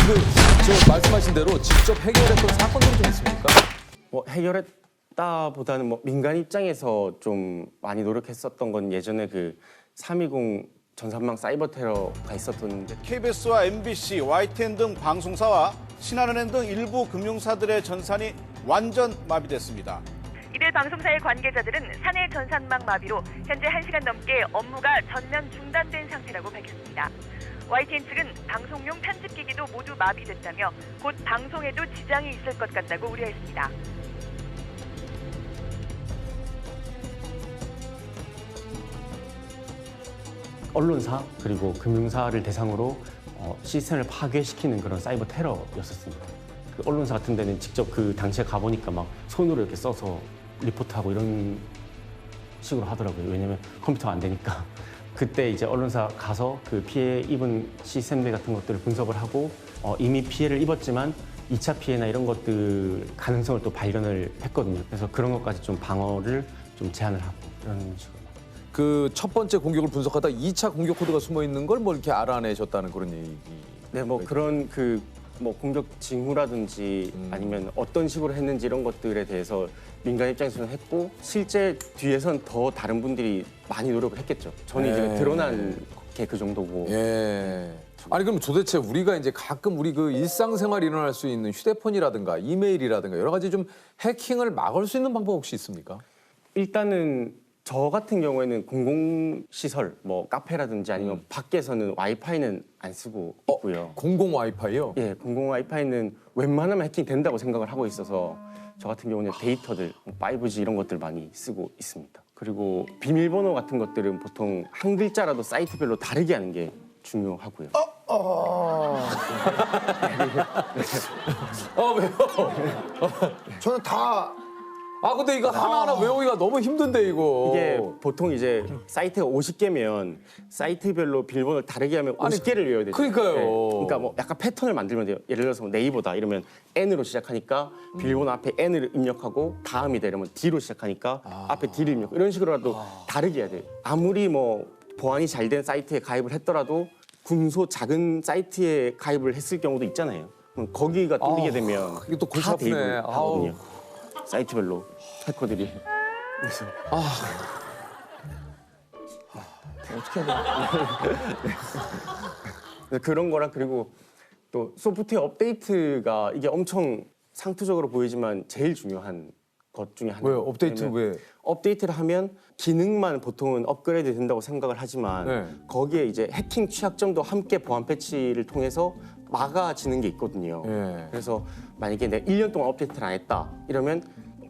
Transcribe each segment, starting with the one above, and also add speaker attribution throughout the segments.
Speaker 1: 저 말씀하신 대로 직접 해결했던 사건들이 좀 있습니까?
Speaker 2: 뭐 해결했다보다는 뭐 민간 입장에서 좀 많이 노력했었던 건 예전에 그 3.20 전산망 사이버 테러가 있었던데
Speaker 3: KBS와 MBC, YTN 등 방송사와 신한은행 등 일부 금융사들의 전산이 완전 마비됐습니다.
Speaker 4: 이들 방송사의 관계자들은 사내 전산망 마비로 현재 1시간 넘게 업무가 전면 중단된 상태라고 밝혔습니다. YTN 측은 방송용 편집기기도 모두 마비됐다며 곧 방송에도 지장이 있을 것 같다고 우려했습니다.
Speaker 2: 언론사 그리고 금융사를 대상으로 시스템을 파괴시키는 그런 사이버 테러였었습니다. 그 언론사 같은 데는 직접 그 당시에 가보니까 막 손으로 이렇게 써서 리포트하고 이런 식으로 하더라고요. 왜냐면 컴퓨터가 안 되니까. 그때 이제 언론사 가서 그 피해 입은 시스템들 같은 것들을 분석을 하고 이미 피해를 입었지만 2차 피해나 이런 것들 가능성을 또 발견을 했거든요. 그래서 그런 것까지 좀 방어를 좀 제한을 하고 이런 식으로.
Speaker 1: 그 첫 번째 공격을 분석하다 2차 공격 코드가 숨어 있는 걸 뭐 이렇게 알아내셨다는 그런 얘기.
Speaker 2: 네, 뭐 그런 그 뭐 공격 징후라든지 아니면 어떤 식으로 했는지 이런 것들에 대해서 민간 입장에서는 했고 실제 뒤에선 더 다른 분들이 많이 노력을 했겠죠. 저는 이제 드러난 게 그 정도고.
Speaker 1: 예. 아니 그럼 도대체 우리가 이제 가끔 우리 그 일상생활 일어날 수 있는 휴대폰이라든가 이메일이라든가 여러 가지 좀 해킹을 막을 수 있는 방법 혹시 있습니까?
Speaker 2: 일단은 저 같은 경우에는 공공시설, 뭐 카페라든지 아니면 밖에서는 와이파이는 안 쓰고 있고요.
Speaker 1: 공공 와이파이요?
Speaker 2: 예, 공공 와이파이는 웬만하면 해킹 된다고 생각을 하고 있어서 저 같은 경우는 데이터들, 5G 이런 것들 많이 쓰고 있습니다. 그리고 비밀번호 같은 것들은 보통 한 글자라도 사이트별로 다르게 하는 게 중요하고요.
Speaker 1: 왜요?
Speaker 5: 저는 다
Speaker 1: 아 근데 이거 하나하나 외우기가 너무 힘든데 이거.
Speaker 2: 이게 보통 이제 사이트가 50개면 사이트별로 비밀번호를 다르게 하면 50개를 외워야 되죠.
Speaker 1: 그러니까요.
Speaker 2: 그러니까 뭐 약간 패턴을 만들면 돼요. 예를 들어서 뭐 네이버다 이러면 N으로 시작하니까 비밀번호 앞에 N을 입력하고 다음이다 이러면 D로 시작하니까 앞에 D를 입력. 이런 식으로라도 다르게 해야 돼요. 아무리 뭐 보안이 잘 된 사이트에 가입을 했더라도 군소 작은 사이트에 가입을 했을 경우도 있잖아요. 그럼 거기가 뚫리게 되면
Speaker 1: 이게 또 골치
Speaker 2: 다
Speaker 1: 아프네.
Speaker 2: 대입을
Speaker 1: 아우.
Speaker 2: 하거든요. 사이트별로 해커들이. 그래서
Speaker 5: 어떻게 해야 돼?
Speaker 2: 그런 거랑 그리고 또 소프트웨어 업데이트가 이게 엄청 상투적으로 보이지만 제일 중요한 것 중에 하나예요.
Speaker 1: 왜요? 업데이트
Speaker 2: 왜냐면
Speaker 1: 왜?
Speaker 2: 업데이트를 하면 기능만 보통은 업그레이드 된다고 생각을 하지만
Speaker 1: 네.
Speaker 2: 거기에 이제 해킹 취약점도 함께 보안 패치를 통해서 막아지는 게 있거든요.
Speaker 1: 예.
Speaker 2: 그래서 만약에 내가 1년 동안 업데이트를 안 했다 이러면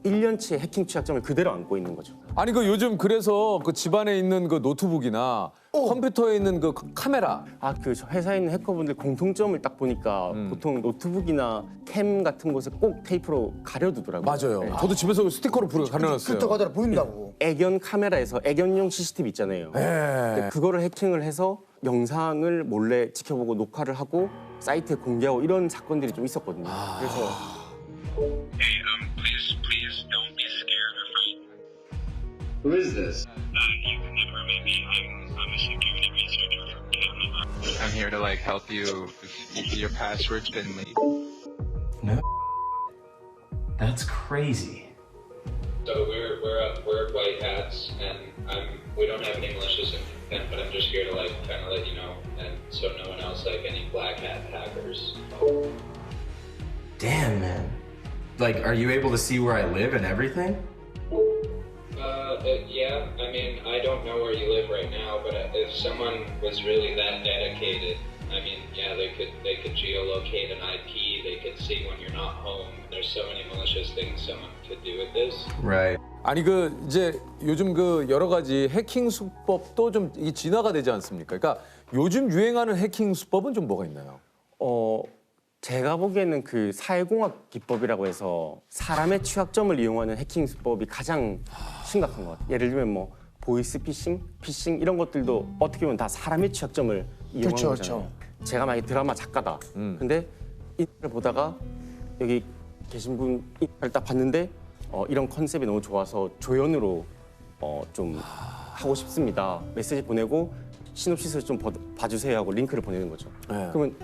Speaker 2: 1년치의 해킹 취약점을 그대로 안고 있는 거죠.
Speaker 1: 아니 그 요즘 그래서 그 집안에 있는 그 노트북이나 컴퓨터에 있는 그 카메라
Speaker 2: 그 회사에 있는 해커분들 공통점을 딱 보니까 보통 노트북이나 캠 같은 곳에 꼭 테이프로 가려두더라고요.
Speaker 1: 맞아요.
Speaker 2: 네.
Speaker 1: 저도 집에서 스티커로 가려놨어요.
Speaker 5: 필터 가더라 보인다고.
Speaker 2: 애견 카메라에서 애견용 CCTV 있잖아요. 근데 그거를 해킹을 해서 영상을 몰래 지켜보고 녹화를 하고 사이트에 공개하고 이런 사건들이 좀 있었거든요. 그래서
Speaker 6: Please don't be scared or frightened.
Speaker 7: Who is this?
Speaker 6: You can never make me. I'm a security researcher from Canada.
Speaker 7: I'm here to like help you. Your password's been leaked.
Speaker 8: No. That's crazy.
Speaker 6: So we're white hats, and we don't have any malicious intent, but I'm just here to like kind of let you know, and so no one else like any black hat hackers.
Speaker 8: Damn, man. Like, are you able to see where I live and everything?
Speaker 6: Yeah. I mean, I don't know where you live right now, but if someone was really that dedicated, I mean, yeah, they could geolocate an IP. They could see when you're not home. There's so many malicious things someone could do with this.
Speaker 8: Right.
Speaker 1: 아니 그 이제 요즘 그 여러 가지 해킹 수법도 좀 이게 진화가 되지 않습니까? 그러니까 요즘 유행하는 해킹 수법은 좀 뭐가 있나요?
Speaker 2: 제가 보기에는 그 사회공학 기법이라고 해서 사람의 취약점을 이용하는 해킹 수법이 가장 심각한 것 같아요. 예를 들면 뭐 보이스 피싱 이런 것들도 어떻게 보면 다 사람의 취약점을 이용하는
Speaker 5: 그렇죠,
Speaker 2: 거잖아요. 제가 만약에 드라마 작가다. 근데 인터넷을 보다가 여기 계신 분 인터넷을 딱 봤는데 이런 컨셉이 너무 좋아서 조연으로 좀 하고 싶습니다. 메시지 보내고 시놉시스를 좀 봐주세요 하고 링크를 보내는 거죠.
Speaker 1: 네.
Speaker 2: 그러면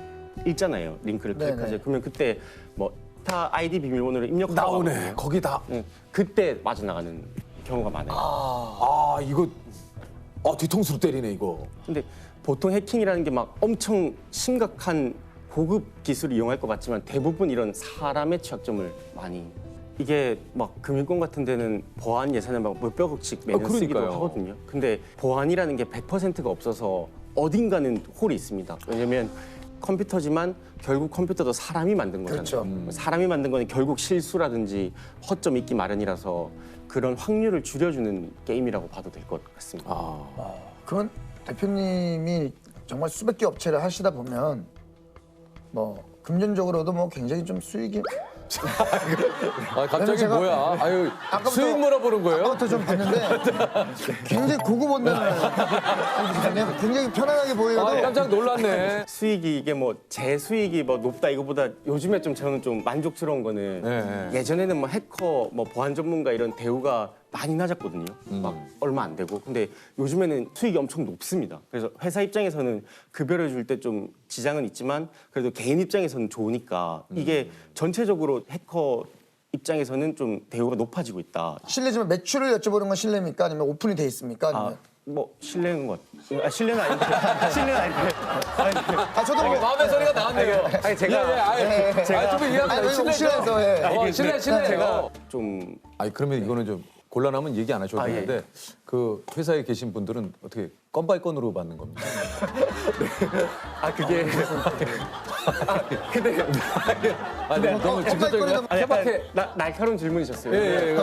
Speaker 2: 읽잖아요. 링크를
Speaker 5: 네네.
Speaker 2: 클릭하죠. 그러면 그때 뭐 타 아이디 비밀번호를 입력하고
Speaker 1: 나오네.
Speaker 2: 하거든요.
Speaker 1: 거기 다.
Speaker 2: 네, 그때 빠져나가는 경우가 많아요.
Speaker 1: 아 이거 뒤통수로 때리네 이거.
Speaker 2: 근데 보통 해킹이라는 게 막 엄청 심각한 고급 기술을 이용할 것 같지만 대부분 이런 사람의 취약점을 많이 이게 막 금융권 같은 데는 보안 예산을 막 몇백억씩 매년 쓰기도
Speaker 1: 그러니까요.
Speaker 2: 하거든요. 근데 보안이라는 게 100%가 없어서 어딘가는 홀이 있습니다. 왜냐면 컴퓨터지만 결국 컴퓨터도 사람이 만든 거잖아요.
Speaker 5: 그렇죠.
Speaker 2: 사람이 만든 거는 결국 실수라든지 허점이 있기 마련이라서 그런 확률을 줄여주는 게임이라고 봐도 될 것 같습니다.
Speaker 5: 그건 대표님이 정말 수백 개 업체를 하시다 보면 뭐 금전적으로도 뭐 굉장히 좀 수익이
Speaker 1: 갑자기
Speaker 5: 제가-
Speaker 1: 뭐야? 아유
Speaker 5: 아까부터-
Speaker 1: 수익 물어보는 거예요?
Speaker 5: 아까부터 좀 봤는데 굉장히 고급 원단을 굉장히 편안하게 보여도
Speaker 1: 깜짝 놀랐네.
Speaker 2: 수익이 이게 뭐 제 수익이 뭐 높다 이거보다 요즘에 좀 저는 좀 만족스러운 거는
Speaker 1: 네.
Speaker 2: 예전에는 뭐 해커 뭐 보안 전문가 이런 대우가 많이 낮았거든요. 막 얼마 안 되고. 근데 요즘에는 수익이 엄청 높습니다. 그래서 회사 입장에서는 급여를 줄 때 좀 지장은 있지만 그래도 개인 입장에서는 좋으니까 이게 전체적으로 해커 입장에서는 좀 대우가 높아지고 있다.
Speaker 5: 실례지만 매출을 여쭤보는 건 실례입니까? 아니면 오픈이 돼 있습니까?
Speaker 2: 아,
Speaker 5: 아니면
Speaker 2: 뭐 실례인 것 같아요. 실례는 아닌데. 실례는 아닌데.
Speaker 5: 저도 뭐
Speaker 1: 마음의 소리가 나왔네요.
Speaker 2: 아니 제가
Speaker 1: 좀 이해하세요.
Speaker 5: 아니 왜 옥실에서 해?
Speaker 1: 실례.
Speaker 2: 제가 좀
Speaker 1: 아니 그러면 이거는 좀 곤란하면 얘기 안 하셔도
Speaker 2: 아, 예.
Speaker 1: 되는데 그 회사에 계신 분들은 어떻게 건바이 건으로 받는 겁니까?
Speaker 2: 그게 근데
Speaker 1: 네, 너무 직접적이네요.
Speaker 5: 건바이
Speaker 1: 케바케.
Speaker 2: 날카로운 질문이셨어요.
Speaker 1: 예,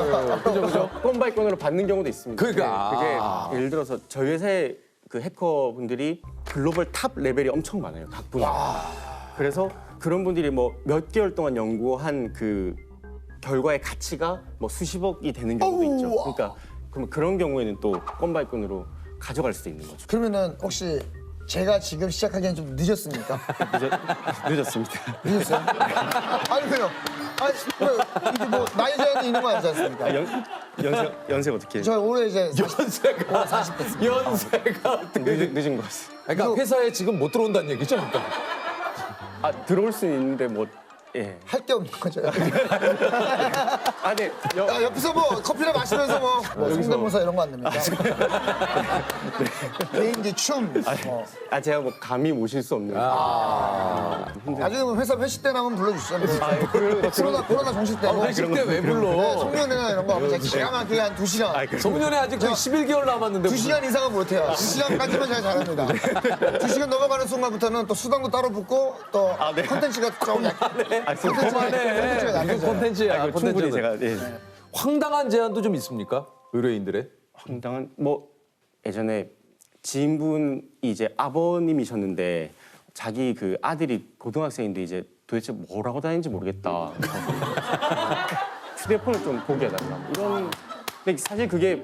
Speaker 1: 그죠.
Speaker 2: 건바이건으로 받는 경우도 있습니다.
Speaker 1: 그러니까.
Speaker 2: 그게 예를 들어서 저희 회사의 그 해커분들이 글로벌 탑 레벨이 엄청 많아요. 각 분야. 그래서 그런 분들이 뭐 몇 개월 동안 연구한 그 결과의 가치가 뭐 수십억이 되는 경우도 있죠. 그러니까 그럼 그런 경우에는 또 건바이건으로 가져갈 수 있는 거죠.
Speaker 5: 그러면은 혹시 제가 지금 시작하기엔 좀 늦었습니까?
Speaker 2: 늦었습니다.
Speaker 5: 늦었어요? 아니 그요. 아니 왜 이게 뭐 나이 제한이 있는 거 아니지 않습니까?
Speaker 2: 연세 어떻게?
Speaker 5: 저 올해 이제
Speaker 1: 연세가
Speaker 5: 40대.
Speaker 1: 연세가
Speaker 2: 늦은 것 같습니다.
Speaker 1: 그러니까 회사에 지금 못 들어온다는 얘기죠, 그러니까.
Speaker 2: 들어올 수는 있는데 뭐 예.
Speaker 5: 할 게 없는 거죠.
Speaker 2: 네.
Speaker 5: 옆에서 뭐 커피를 마시면서 뭐 성대모사 이런 거 안 됩니까? 개인기 춤. 뭐.
Speaker 2: 제가 뭐 감히 모실 수 없는.
Speaker 5: 나중에 뭐 회사 회식 때나 한번 불러주시죠. 코로나 종식 때. 뭐.
Speaker 1: 회식 때 왜
Speaker 5: 네,
Speaker 1: 불러?
Speaker 5: 송년회나 이런 거 하면 제가 기가 막히게 한 2시간.
Speaker 1: 송년회 아직 거의 11개월 남았는데.
Speaker 5: 2시간 이상은 못해요. 2시간까지만 제가 잘합니다. 2시간 넘어가는 순간부터는 또 수당도 따로 붙고 또 콘텐츠가 좀 약간
Speaker 1: 그만해. 이거 콘텐츠야.
Speaker 2: 충분히
Speaker 1: 콘텐츠는.
Speaker 2: 제가
Speaker 1: 황당한 제안도 좀 있습니까? 의뢰인들의?
Speaker 2: 황당한 뭐 예전에 지인분이 이제 아버님이셨는데 자기 그 아들이 고등학생인데 이제 도대체 뭐라고 다니는지 모르겠다. 휴대폰을 좀 보게 해달라. 이런. 근데 사실 그게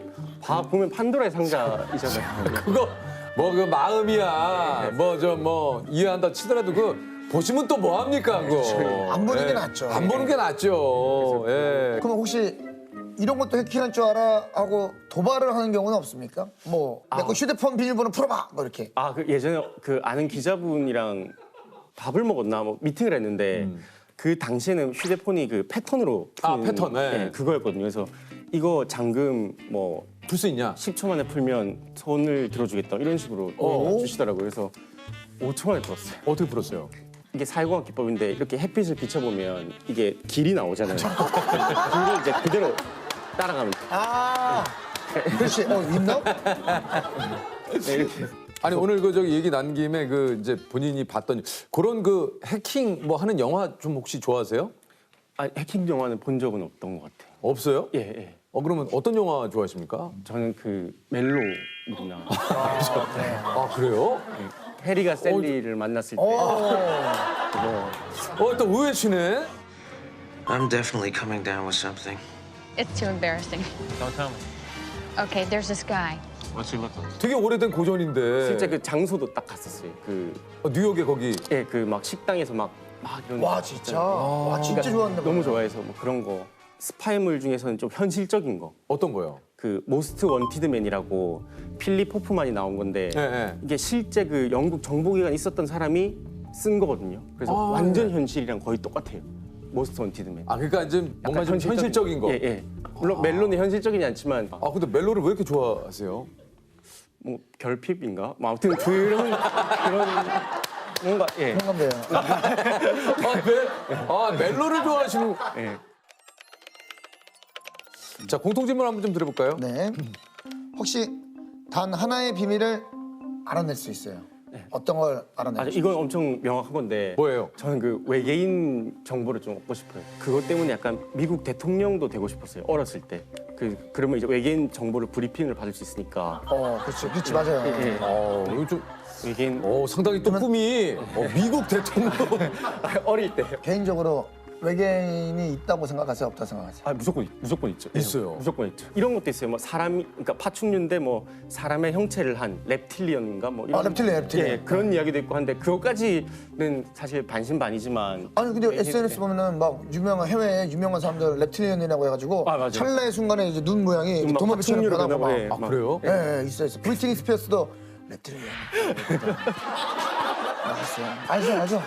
Speaker 2: 보면 판도라의 상자이잖아요.
Speaker 1: 그거 뭐 그 마음이야. 뭐 이해한다 치더라도 보시면 또 뭐 합니까 그거.
Speaker 5: 안 보는 게
Speaker 1: 예.
Speaker 5: 낫죠.
Speaker 1: 안 보는 게 낫죠. 예.
Speaker 5: 그럼 혹시 이런 것도 해킹할 줄 알아 하고 도발을 하는 경우는 없습니까? 뭐 내 거 휴대폰 비밀번호 풀어봐 뭐 이렇게.
Speaker 2: 그 예전에 그 아는 기자분이랑 밥을 먹었나 뭐 미팅을 했는데 그 당시에는 휴대폰이 그 패턴으로 푸는
Speaker 1: 패턴, 네.
Speaker 2: 그거였거든요. 그래서 이거 잠금 뭐
Speaker 1: 풀 수 있냐?
Speaker 2: 10초 만에 풀면 손을 들어주겠다 이런 식으로 주시더라고요. 그래서 5초 만에 풀었어요.
Speaker 1: 어떻게 풀었어요?
Speaker 2: 이게 사회공학 기법인데 이렇게 햇빛을 비춰보면 이게 길이 나오잖아요. 길을 이제 그대로 따라가면 돼요.
Speaker 5: 그렇지. 있나?
Speaker 2: 네, 이렇게.
Speaker 1: 아니 오늘 그 저기 얘기 난 김에 그 이제 본인이 봤던 그런 그 해킹 뭐 하는 영화 좀 혹시 좋아하세요?
Speaker 2: 해킹 영화는 본 적은 없던 것 같아요.
Speaker 1: 없어요?
Speaker 2: 예.
Speaker 1: 그러면 어떤 영화 좋아하십니까?
Speaker 2: 저는 그 멜로이나
Speaker 1: 그래요?
Speaker 2: 해리가 셀리를 만났을 때
Speaker 1: 또 의외시네.
Speaker 9: I'm definitely coming down with something.
Speaker 10: It's too embarrassing.
Speaker 9: Don't tell me.
Speaker 10: Okay, there's this guy.
Speaker 9: What's he look like?
Speaker 1: 되게 오래된 고전인데.
Speaker 2: 실제 그 장소도 딱 갔었어요.
Speaker 1: 뉴욕에 거기.
Speaker 2: 그 막 식당에서 막 이런.
Speaker 5: 와 진짜. 와 진짜 좋았는데.
Speaker 2: 너무 좋아해서 뭐 그런 거. 스파이물 중에서는 좀 현실적인 거.
Speaker 1: 어떤 거요?
Speaker 2: 그 모스트 원티드맨이라고 필립 호프만이 나온 건데
Speaker 1: 네.
Speaker 2: 이게 실제 그 영국 정보기관에 있었던 사람이 쓴 거거든요. 그래서
Speaker 1: 아,
Speaker 2: 완전
Speaker 1: 네.
Speaker 2: 현실이랑 거의 똑같아요. 모스트 원티드맨.
Speaker 1: 아 그러니까 이제 뭔가 좀
Speaker 2: 현실적인-
Speaker 1: 현실적인 거.
Speaker 2: 예, 예. 물론 멜론이 현실적이지 않지만
Speaker 1: 아 근데 멜로를 왜 이렇게 좋아하세요?
Speaker 2: 뭐 결핍인가? 뭐 아무튼 그런 뭔가 예.
Speaker 5: 공감돼요.
Speaker 1: 멜로를 좋아하시는.
Speaker 2: 예.
Speaker 1: 자 공통 질문 한번 좀 드려볼까요?
Speaker 5: 네. 혹시 단 하나의 비밀을 알아낼 수 있어요. 어떤 걸 알아낼
Speaker 2: 아,
Speaker 5: 수
Speaker 2: 이건 엄청 명확한 건데
Speaker 1: 뭐예요?
Speaker 2: 저는 그 외계인 정보를 좀 얻고 싶어요. 그것 때문에 약간 미국 대통령도 되고 싶었어요. 어렸을 때. 그러면 이제 외계인 정보를 브리핑을 받을 수 있으니까.
Speaker 5: 그렇지 맞아요.
Speaker 2: 예, 예.
Speaker 1: 이거 좀
Speaker 2: 외계인
Speaker 1: 상당히 또 꿈이 미국 대통령.
Speaker 2: 어릴 때.
Speaker 5: 개인적으로 외계인이 있다고 생각하세요? 없다고 생각하세요?
Speaker 2: 아 무조건 있죠.
Speaker 1: 있어요.
Speaker 2: 무조건 있죠. 이런 것도 있어요. 뭐 사람이 그러니까 파충류인데 뭐 사람의 형체를 한 reptilian인가 뭐 이런.
Speaker 5: reptilian.
Speaker 2: 예, 그런 이야기도 있고 한데 그것까지는 사실 반신반의지만.
Speaker 5: 아니 근데
Speaker 2: 외계인-
Speaker 5: SNS 보면은 막 유명한 해외에 유명한 사람들 랩틸리언이라고 해가지고
Speaker 2: 아, 맞아요.
Speaker 5: 찰나의 순간에 이제 눈 모양이
Speaker 2: 막
Speaker 5: 도마뱀처럼
Speaker 2: 파충류로
Speaker 5: 변하고 막
Speaker 2: 변하고, 예.
Speaker 1: 아 그래요?
Speaker 5: 예, 있어요. 브리트니 스피어스도 랩틸리언. 알죠.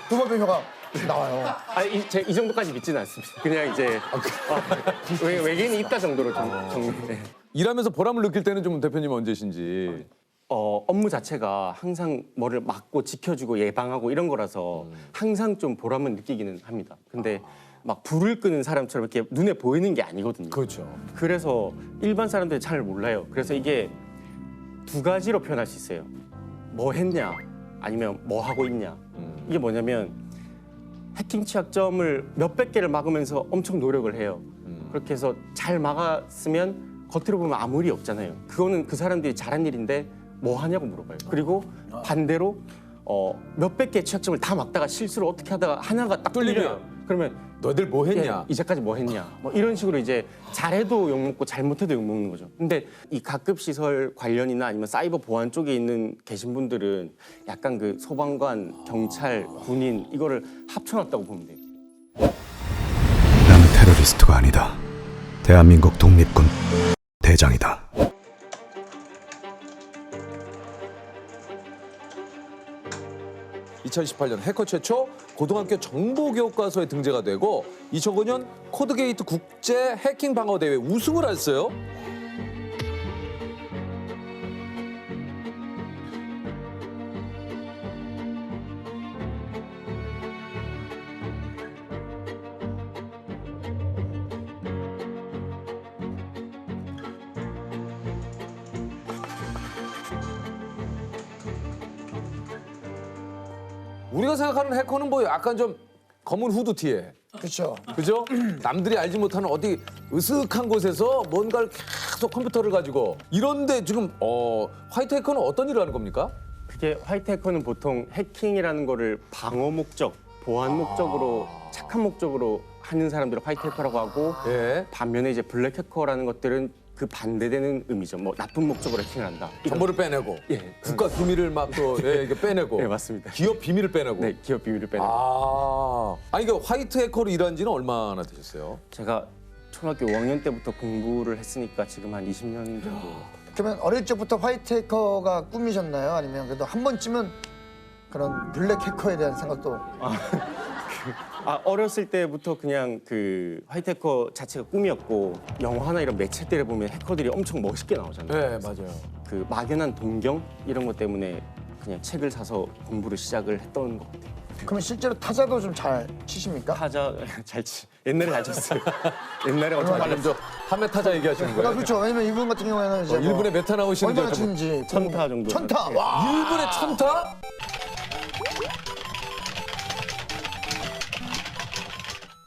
Speaker 5: 도마뱀 혀가 나와요.
Speaker 2: 이 정도까지 믿지는 않습니다. 그냥 이제 외계인이 있다 정도로 좀 정리.
Speaker 1: 일하면서 보람을 느낄 때는 좀 대표님 언제신지.
Speaker 2: 업무 자체가 항상 뭐를 막고 지켜주고 예방하고 이런 거라서 항상 좀 보람을 느끼기는 합니다. 근데 막 불을 끄는 사람처럼 이렇게 눈에 보이는 게 아니거든요.
Speaker 1: 그렇죠.
Speaker 2: 그래서 일반 사람들이 잘 몰라요. 그래서 이게 두 가지로 표현할 수 있어요. 뭐 했냐 아니면 뭐 하고 있냐. 이게 뭐냐면 해킹 취약점을 몇백 개를 막으면서 엄청 노력을 해요. 그렇게 해서 잘 막았으면 겉으로 보면 아무 일이 없잖아요. 그거는 그 사람들이 잘한 일인데 뭐 하냐고 물어봐요. 그리고 반대로 몇백 개의 취약점을 다 막다가 실수를 어떻게 하다가 하나가 딱
Speaker 1: 뚫리면
Speaker 2: 뚫려요. 그러면
Speaker 1: 너희들 뭐 했냐?
Speaker 2: 예, 이제까지 뭐 했냐? 뭐 이런 식으로 이제 잘해도 욕먹고 잘못해도 욕먹는 거죠. 근데 이 가급 시설 관련이나 아니면 사이버 보안 쪽에 계신 분들은 약간 그 소방관, 경찰, 군인 이거를 합쳐놨다고 보면 돼요.
Speaker 11: 나는 테러리스트가 아니다. 대한민국 독립군 대장이다.
Speaker 1: (2018년) 해커 최초 고등학교 정보교과서에 등재가 되고 2009년 코드게이트 국제 해킹 방어 대회 우승을 했어요. 우리가 생각하는 해커는 뭐 약간 좀 검은 후드티에
Speaker 5: 그렇죠.
Speaker 1: 그죠? 남들이 알지 못하는 어디 으슥한 곳에서 뭔가를 계속 컴퓨터를 가지고 이런데 지금 화이트 해커는 어떤 일을 하는 겁니까?
Speaker 2: 그게 화이트 해커는 보통 해킹이라는 거를 방어 목적, 보안 목적으로 착한 목적으로 하는 사람들을 화이트 해커라고 하고
Speaker 1: 예.
Speaker 2: 반면에 이제 블랙 해커라는 것들은 그 반대되는 의미죠. 뭐 나쁜 목적으로 해킹을 한다.
Speaker 1: 정보를 빼내고
Speaker 2: 예.
Speaker 1: 국가 기밀을 막 또 이렇게 빼내고
Speaker 2: 네, 맞습니다.
Speaker 1: 기업 비밀을 빼내고
Speaker 2: 네, 기업 비밀을 빼내고.
Speaker 1: 아니 그 화이트 해커로 일한 지는 얼마나 되셨어요?
Speaker 2: 제가 초등학교 5학년 때부터 공부를 했으니까 지금 한 20년 정도.
Speaker 5: 그러면 어릴 적부터 화이트 해커가 꿈이셨나요? 아니면 그래도 한 번쯤은 그런 블랙 해커에 대한 생각도
Speaker 2: 어렸을 때부터 그냥 그 화이트 해커 자체가 꿈이었고 영화나 이런 매체들에 보면 해커들이 엄청 멋있게 나오잖아요.
Speaker 1: 네 맞아요.
Speaker 2: 그 막연한 동경 이런 것 때문에 그냥 책을 사서 공부를 시작을 했던 것 같아요.
Speaker 5: 그러면 실제로 타자도 좀 잘 치십니까?
Speaker 2: 타자 옛날에 잘 쳤어요. 옛날에 엄청 잘
Speaker 1: 말씀 저 타메 타자 얘기하시는 거예요?
Speaker 5: 그렇죠. 왜냐면 이분 같은 경우에는 이제 뭐
Speaker 1: 1분에 몇 타 나오시는지
Speaker 5: 얼마나
Speaker 1: 여쭤보-
Speaker 5: 치는지
Speaker 2: 1000타 정도.
Speaker 5: 1000타. 와.
Speaker 1: 1분에 1000타?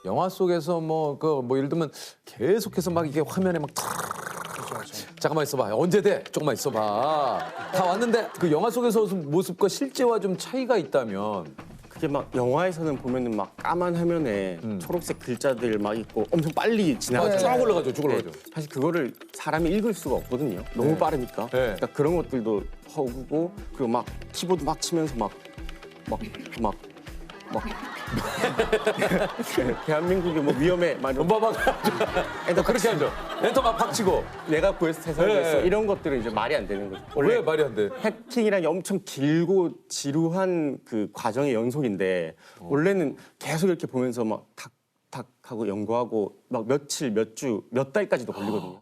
Speaker 1: 영화 속에서 뭐 예를 들면 계속해서 막 이게 화면에 막 잠깐만 있어봐. 언제 돼? 조금만 있어봐. 다 왔는데 그 영화 속에서 모습과 실제와 좀 차이가 있다면
Speaker 2: 그게 막 영화에서는 보면은 막 까만 화면에 초록색 글자들 막 있고 엄청 빨리 지나가죠.
Speaker 1: 쭉 올라가죠. 쭉 올라가죠.
Speaker 2: 사실 그거를 사람이 읽을 수가 없거든요. 너무 빠르니까.
Speaker 1: 네.
Speaker 2: 그러니까 그런 것들도 허구고 그리고 막 키보드 막 치면서 막 대한민국이 뭐 위험해 막 이런
Speaker 1: 막 그렇게 하죠. 엔터 막 박치고.
Speaker 2: 내가 구해서 세상에서
Speaker 1: 네.
Speaker 2: 이런 것들은 이제 말이 안 되는 거죠.
Speaker 1: 왜 말이 안 돼?
Speaker 2: 해킹이라는 게 엄청 길고 지루한 그 과정의 연속인데 원래는 계속 이렇게 보면서 막 탁탁 하고 연구하고 막 며칠, 몇 주, 몇 달까지도 걸리거든요.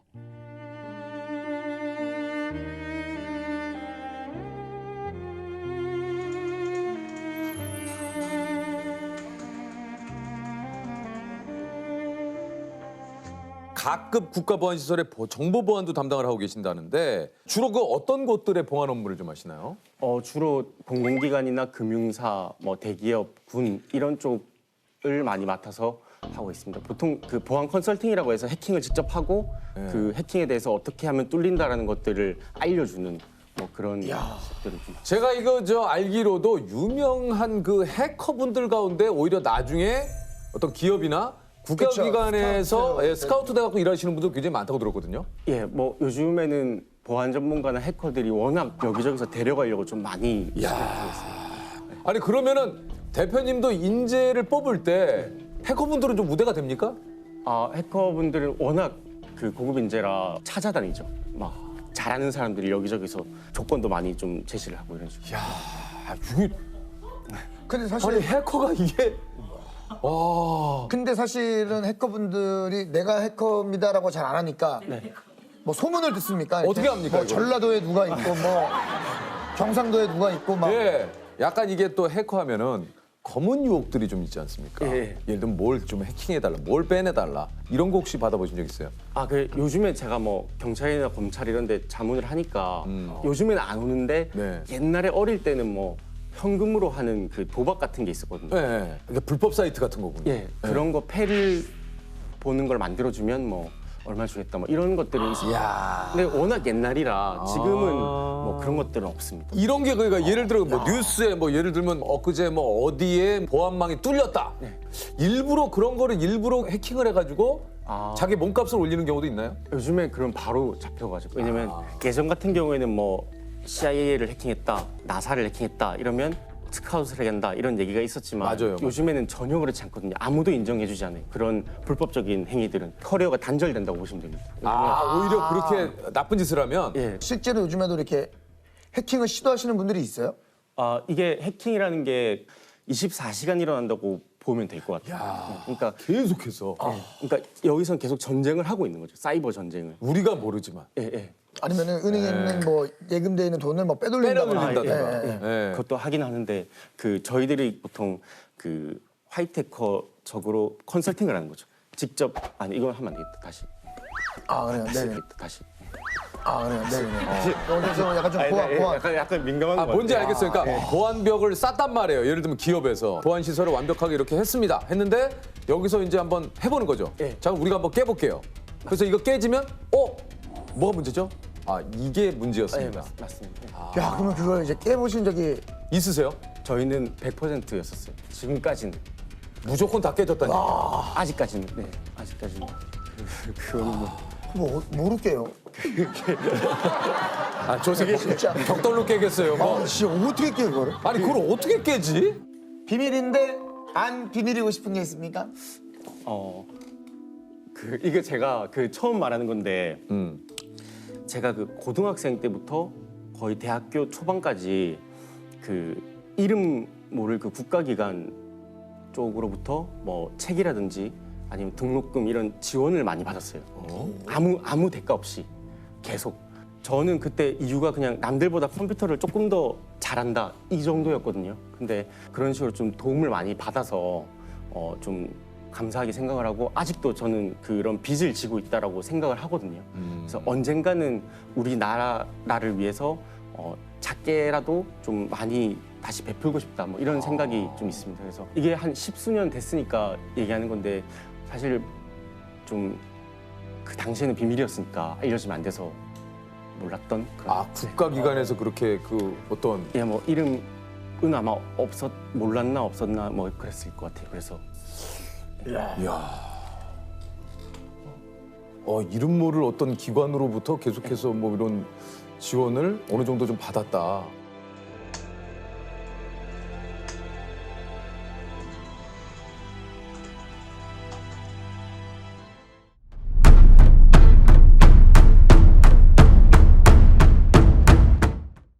Speaker 1: 각급 국가보안시설의 정보 보안도 담당을 하고 계신다는데 주로 그 어떤 곳들의 보안 업무를 좀 하시나요?
Speaker 2: 주로 공공기관이나 금융사, 뭐 대기업, 군 이런 쪽을 많이 맡아서 하고 있습니다. 보통 그 보안 컨설팅이라고 해서 해킹을 직접 하고 그 해킹에 대해서 어떻게 하면 뚫린다라는 것들을 알려주는 뭐 그런 것들을 좀.
Speaker 1: 제가 이거 알기로도 유명한 그 해커분들 가운데 오히려 나중에 어떤 기업이나 국가기관에서 스카우트 돼갖고 일하시는 분들 굉장히 많다고 들었거든요.
Speaker 2: 예, 뭐 요즘에는 보안 전문가나 해커들이 워낙 여기저기서 데려가려고 좀 많이 시도하고 있습니다.
Speaker 1: 아니 그러면은 대표님도 인재를 뽑을 때 해커분들은 좀 우대가 됩니까?
Speaker 2: 해커분들은 워낙 그 고급 인재라 찾아다니죠. 막 잘하는 사람들이 여기저기서 조건도 많이 좀 제시를 하고 이런 식으로.
Speaker 1: 야, 이게
Speaker 5: 근데 사실
Speaker 1: 아니 해커가 이게
Speaker 5: 근데 사실은 해커분들이 내가 해커입니다라고 잘 안 하니까 뭐 소문을 듣습니까?
Speaker 1: 어떻게 합니까,
Speaker 5: 뭐
Speaker 1: 이거?
Speaker 5: 전라도에 누가 있고 뭐 경상도에 누가 있고 막
Speaker 1: 예, 약간 이게 또 해커하면은 검은 유혹들이 좀 있지 않습니까?
Speaker 2: 예.
Speaker 1: 예를 들면 뭘 좀 해킹해달라, 뭘 빼내달라 이런 거 혹시 받아보신 적 있어요?
Speaker 2: 요즘에 제가 뭐 경찰이나 검찰 이런 데 자문을 하니까 요즘에는 안 오는데
Speaker 1: 네.
Speaker 2: 옛날에 어릴 때는 뭐 현금으로 하는 그 도박 같은 게 있었거든요.
Speaker 1: 네, 이게 불법 사이트 같은 거군요.
Speaker 2: 예, 그런 거 패를 보는 걸 만들어주면 뭐 얼마 주겠다 뭐 이런 것들이 있어요. 근데 워낙 옛날이라 지금은 뭐 그런 것들은 없습니다.
Speaker 1: 이런 게 그러니까 예를 들어 뭐 뉴스에 뭐 예를 들면 엊그제 뭐 어디에 보안망이 뚫렸다. 일부러 그런 거를 일부러 해킹을 해가지고 자기 몸값을 올리는 경우도 있나요?
Speaker 2: 요즘에 그럼 바로 잡혀가지고 왜냐면 예전 같은 경우에는 뭐 CIA를 해킹했다, 나사를 해킹했다 이러면 스카웃을 해간다 이런 얘기가 있었지만
Speaker 1: 맞아요.
Speaker 2: 요즘에는 전혀 그렇지 않거든요. 아무도 인정해주지 않아요. 그런 불법적인 행위들은 커리어가 단절된다고 보시면 됩니다.
Speaker 1: 오히려 그렇게 나쁜 짓을 하면
Speaker 2: 예.
Speaker 5: 실제로 요즘에도 이렇게 해킹을 시도하시는 분들이 있어요?
Speaker 2: 이게 해킹이라는 게 24시간 일어난다고 보면 될 것 같아요. 그러니까
Speaker 1: 계속해서
Speaker 2: 그러니까 여기선 계속 전쟁을 하고 있는 거죠. 사이버 전쟁을.
Speaker 1: 우리가 모르지만
Speaker 2: 예.
Speaker 5: 아니면은 은행에 있는 뭐 예금돼 있는 돈을 뭐 빼돌린다거나
Speaker 1: 빼돌린다든가.
Speaker 2: 그것도 하긴 하는데 그 저희들이 보통 그 화이트해커적으로 컨설팅을 하는 거죠. 직접 이건 하면 안 되겠다. 다시.
Speaker 5: 그래요. 네네.
Speaker 2: 다시.
Speaker 5: 그래요. 네네. 그래서 약간 좀 보안.
Speaker 2: 약간 민감한 거
Speaker 1: 뭔지 알겠어요. 그러니까 보안벽을 쌌단 말이에요. 예를 들면 기업에서 보안 시설을 완벽하게 이렇게 했습니다. 했는데 여기서 이제 한번 해보는 거죠. 자, 그럼 우리가 한번 깨볼게요. 그래서 이거 깨지면 뭐가 문제죠? 이게 문제였습니다.
Speaker 2: 맞습니다.
Speaker 5: 야, 그러면 그걸 이제 깨보신 적이
Speaker 1: 있으세요?
Speaker 2: 저희는 100%였었어요. 지금까지는.
Speaker 1: 무조건 다 깨졌다니까.
Speaker 2: 아직까지는. 네, 아직까지는. 그거는 뭐.
Speaker 5: 뭐로 깨요?
Speaker 1: 조세
Speaker 5: 진짜.
Speaker 1: 벽돌로 깨겠어요. 뭐.
Speaker 5: 진짜 어떻게 깨요, 그거를?
Speaker 1: 아니 그걸 어떻게 깨지?
Speaker 5: 비밀인데 안 비밀이고 싶은 게 있습니까?
Speaker 2: 이게 제가 처음 말하는 건데 제가 그 고등학생 때부터 거의 대학교 초반까지 그 이름 모를 그 국가기관 쪽으로부터 뭐 책이라든지 아니면 등록금 이런 지원을 많이 받았어요. 아무 대가 없이 계속. 저는 그때 이유가 그냥 남들보다 컴퓨터를 조금 더 잘한다 이 정도였거든요. 근데 그런 식으로 좀 도움을 많이 받아서 좀 감사하게 생각을 하고 아직도 저는 그런 빚을 지고 있다라고 생각을 하거든요. 그래서 언젠가는 우리나라를 위해서 작게라도 좀 많이 다시 베풀고 싶다 뭐 이런 생각이 좀 있습니다. 그래서 이게 한 10수년 됐으니까 얘기하는 건데 사실 좀 그 당시에는 비밀이었으니까 알려지면 안 돼서 몰랐던 그런.
Speaker 1: 국가기관에서 그렇게 그 어떤
Speaker 2: 뭐 이름은 아마 몰랐나 없었나 뭐 그랬을 것 같아요. 그래서
Speaker 1: 이름 모를 어떤 기관으로부터 계속해서 뭐 이런 지원을 어느 정도 좀 받았다.